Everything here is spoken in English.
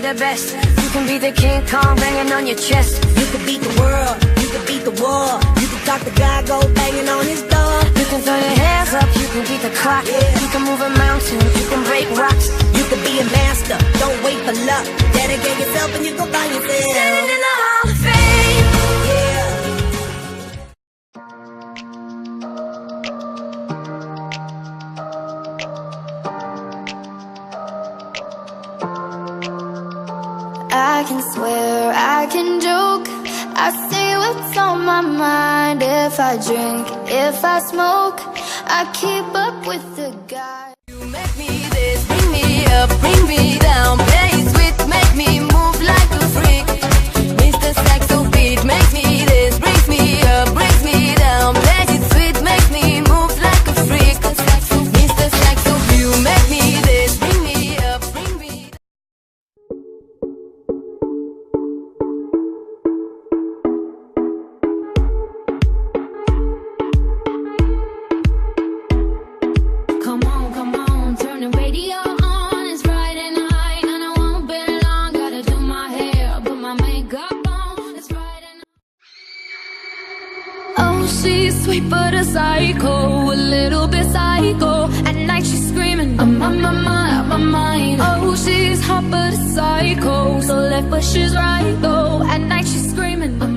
the best. You can be the King Kong banging on your chest. You can beat the world, you can beat the war. You can talk to God, go banging on his door. You can throw your hands up, you can beat the clock. You can move a mountain, you can break rocks. You can be a master, don't wait for luck. Dedicate yourself and you go find yourself. Standing in the Hall of Fame. Yeah. I can swear, I can joke, I say what's on my mind. If I drink, if I smoke, I keep up with the guy. You make me this, bring me up, bring me down. Play sweet, make me move like a freak. Mr. Saxo beat makes me this, brings me up, brings me down. Play it sweet, makes me move like a freak. Mr. Saxo, you make me this, bring me up, bring me down. Come on, turn the radio on. It's Friday night and I won't be long. Gotta do my hair, put my makeup on. It's Friday night. Oh, she's sweet but a psycho, a little bit psycho. At night she's screaming, I'm on my mind. Oh, she's hot but a psycho, so left but she's right though. At night she's screaming, I'm